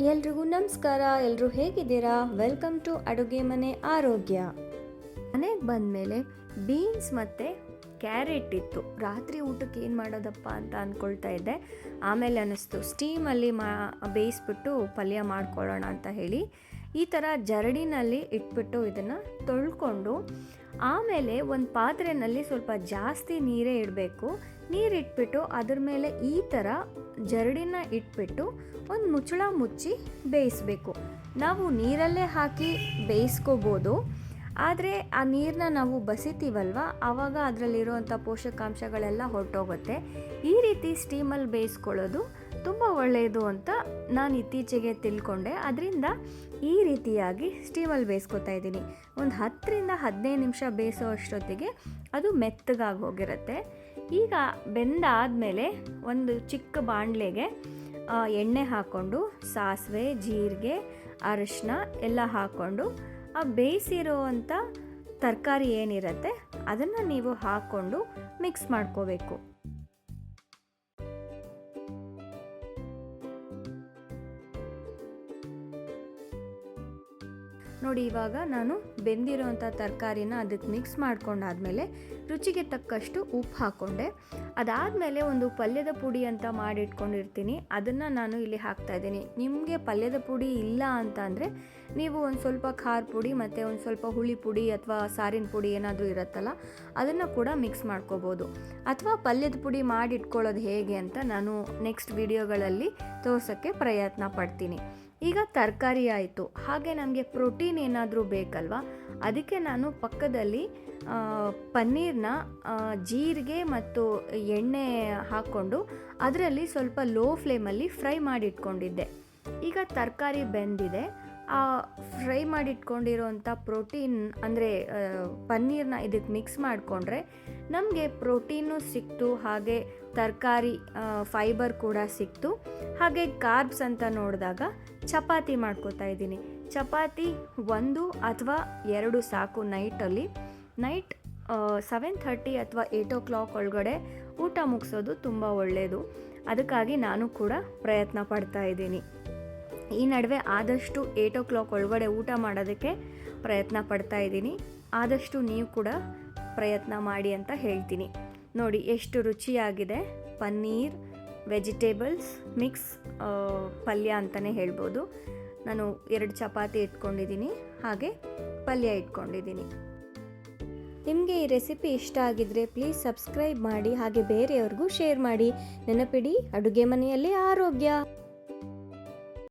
ಎಲ್ರಿಗೂ ನಮಸ್ಕಾರ. ಎಲ್ಲರೂ ಹೇಗಿದ್ದೀರಾ? ವೆಲ್ಕಮ್ ಟು ಅಡುಗೆ ಮನೆ ಆರೋಗ್ಯ. ಮನೆಗೆ ಬಂದಮೇಲೆ ಬೀನ್ಸ್ ಮತ್ತು ಕ್ಯಾರೆಟ್ ಇತ್ತು. ರಾತ್ರಿ ಊಟಕ್ಕೆ ಏನು ಮಾಡೋದಪ್ಪ ಅಂತ ಅಂದ್ಕೊಳ್ತಾ ಇದ್ದೆ. ಆಮೇಲೆ ಅನ್ನಿಸ್ತು ಸ್ಟೀಮಲ್ಲಿ ಬೇಯಿಸ್ಬಿಟ್ಟು ಪಲ್ಯ ಮಾಡ್ಕೊಳ್ಳೋಣ ಅಂತ ಹೇಳಿ ಈ ಥರ ಜರಡಿನಲ್ಲಿ ಇಟ್ಬಿಟ್ಟು ಇದನ್ನು ತೊಳ್ಕೊಂಡು ಆಮೇಲೆ ಒಂದು ಪಾತ್ರೆಯಲ್ಲಿ ಸ್ವಲ್ಪ ಜಾಸ್ತಿ ನೀರೇ ಇಡಬೇಕು. ನೀರಿಟ್ಬಿಟ್ಟು ಅದ್ರ ಮೇಲೆ ಈ ಥರ ಜರಡಿನ ಇಟ್ಬಿಟ್ಟು ಒಂದು ಮುಚ್ಚಳ ಮುಚ್ಚಿ ಬೇಯಿಸಬೇಕು. ನಾವು ನೀರಲ್ಲೇ ಹಾಕಿ ಬೇಯಿಸ್ಕೋಬೋದು, ಆದರೆ ಆ ನೀರನ್ನ ನಾವು ಬಸಿತೀವಲ್ವ ಆವಾಗ ಅದರಲ್ಲಿರುವಂಥ ಪೋಷಕಾಂಶಗಳೆಲ್ಲ ಹೊರಟೋಗುತ್ತೆ. ಈ ರೀತಿ ಸ್ಟೀಮಲ್ಲಿ ಬೇಯಿಸ್ಕೊಳ್ಳೋದು ತುಂಬ ಒಳ್ಳೆಯದು ಅಂತ ನಾನು ಇತ್ತೀಚೆಗೆ ತಿಳ್ಕೊಂಡೆ. ಅದರಿಂದ ಈ ರೀತಿಯಾಗಿ ಸ್ಟೀಮಲ್ಲಿ ಬೇಯಿಸ್ಕೊತಾ ಇದ್ದೀನಿ. ಒಂದು 10-15 ನಿಮಿಷ ಬೇಯಿಸೋ ಅಷ್ಟೊತ್ತಿಗೆ ಅದು ಮೆತ್ತಗಾಗಿ ಹೋಗಿರುತ್ತೆ. ಈಗ ಬೆಂದಾದಮೇಲೆ ಒಂದು ಚಿಕ್ಕ ಬಾಣಲೆಗೆ ಎಣ್ಣೆ ಹಾಕ್ಕೊಂಡು ಸಾಸಿವೆ, ಜೀರಿಗೆ, ಅರಿಶಿನ ಎಲ್ಲ ಹಾಕ್ಕೊಂಡು ಆ ಬೇಯಿಸಿರೋವಂಥ ತರಕಾರಿ ಏನಿರುತ್ತೆ ಅದನ್ನು ನೀವು ಹಾಕ್ಕೊಂಡು ಮಿಕ್ಸ್ ಮಾಡ್ಕೋಬೇಕು. ನೋಡಿ, ಇವಾಗ ನಾನು ಬೆಂದಿರೋವಂಥ ತರಕಾರಿನ ಅದಕ್ಕೆ ಮಿಕ್ಸ್ ಮಾಡ್ಕೊಂಡಾದಮೇಲೆ ರುಚಿಗೆ ತಕ್ಕಷ್ಟು ಉಪ್ಪು ಹಾಕ್ಕೊಂಡೆ. ಅದಾದಮೇಲೆ ಒಂದು ಪಲ್ಯದ ಪುಡಿ ಅಂತ ಮಾಡಿಟ್ಕೊಂಡಿರ್ತೀನಿ, ಅದನ್ನು ನಾನು ಇಲ್ಲಿ ಹಾಕ್ತಾಯಿದ್ದೀನಿ. ನಿಮಗೆ ಪಲ್ಯದ ಪುಡಿ ಇಲ್ಲ ಅಂತ ಅಂದರೆ ನೀವು ಒಂದು ಸ್ವಲ್ಪ ಖಾರ ಪುಡಿ ಮತ್ತು ಒಂದು ಸ್ವಲ್ಪ ಹುಳಿ ಪುಡಿ ಅಥವಾ ಸಾರಿನ ಪುಡಿ ಏನಾದರೂ ಇರುತ್ತಲ್ಲ ಅದನ್ನು ಕೂಡ ಮಿಕ್ಸ್ ಮಾಡ್ಕೋಬೋದು. ಅಥವಾ ಪಲ್ಯದ ಪುಡಿ ಮಾಡಿಟ್ಕೊಳ್ಳೋದು ಹೇಗೆ ಅಂತ ನಾನು ನೆಕ್ಸ್ಟ್ ವಿಡಿಯೋಗಳಲ್ಲಿ ತೋರ್ಸೋಕ್ಕೆ ಪ್ರಯತ್ನ ಪಡ್ತೀನಿ. ಈಗ ತರಕಾರಿ ಆಯಿತು, ಹಾಗೆ ನನಗೆ ಪ್ರೋಟೀನ್ ಏನಾದರೂ ಬೇಕಲ್ವ, ಅದಕ್ಕೆ ನಾನು ಪಕ್ಕದಲ್ಲಿ ಪನ್ನೀರ್ನ ಜೀರಿಗೆ ಮತ್ತು ಎಣ್ಣೆ ಹಾಕ್ಕೊಂಡು ಅದರಲ್ಲಿ ಸ್ವಲ್ಪ ಲೋ ಫ್ಲೇಮಲ್ಲಿ ಫ್ರೈ ಮಾಡಿಟ್ಕೊಂಡಿದ್ದೆ. ಈಗ ತರಕಾರಿ ಬೆಂದಿದೆ, ಆ ಫ್ರೈ ಮಾಡಿಟ್ಕೊಂಡಿರೋಂಥ ಪ್ರೋಟೀನ್ ಅಂದರೆ ಪನ್ನೀರ್ನ ಇದಕ್ಕೆ ಮಿಕ್ಸ್ ಮಾಡಿಕೊಂಡ್ರೆ ನಮಗೆ ಪ್ರೋಟೀನು ಸಿಕ್ತು, ಹಾಗೆ ತರಕಾರಿ ಫೈಬರ್ ಕೂಡ ಸಿಕ್ತು. ಹಾಗೆ ಕಾರ್ಬ್ಸ್ ಅಂತ ನೋಡಿದಾಗ ಚಪಾತಿ ಮಾಡ್ಕೋತಾ ಇದ್ದೀನಿ. ಚಪಾತಿ 1 ಅಥವಾ 2 ಸಾಕು. ನೈಟ್ 7:30 ಅಥವಾ 8 o'clock ಒಳಗಡೆ ಊಟ ಮುಗಿಸೋದು ತುಂಬ ಒಳ್ಳೆಯದು. ಅದಕ್ಕಾಗಿ ನಾನು ಕೂಡ ಪ್ರಯತ್ನ ಪಡ್ತಾ ಇದ್ದೀನಿ. ಈ ನಡುವೆ ಆದಷ್ಟು 8 o'clock ಒಳಗಡೆ ಊಟ ಮಾಡೋದಕ್ಕೆ ಪ್ರಯತ್ನ ಪಡ್ತಾ ಇದ್ದೀನಿ. ಆದಷ್ಟು ನೀವು ಕೂಡ ಪ್ರಯತ್ನ ಮಾಡಿ ಅಂತ ಹೇಳ್ತೀನಿ. ನೋಡಿ ಎಷ್ಟು ರುಚಿಯಾಗಿದೆ. ಪನ್ನೀರ್ ವೆಜಿಟೇಬಲ್ಸ್ ಮಿಕ್ಸ್ ಪಲ್ಯ ಅಂತಲೇ ಹೇಳ್ಬೋದು. ನಾನು 2 ಚಪಾತಿ ಇಟ್ಕೊಂಡಿದ್ದೀನಿ, ಹಾಗೆ ಪಲ್ಯ ಇಟ್ಕೊಂಡಿದ್ದೀನಿ. ನಿಮಗೆ ಈ ರೆಸಿಪಿ ಇಷ್ಟ ಆಗಿದ್ದರೆ ಪ್ಲೀಸ್ ಸಬ್ಸ್ಕ್ರೈಬ್ ಮಾಡಿ, ಹಾಗೆ ಬೇರೆಯವ್ರಿಗೂ ಶೇರ್ ಮಾಡಿ. ನೆನಪಿಡಿ, ಅಡುಗೆ ಮನೆಯಲ್ಲಿ ಆರೋಗ್ಯ.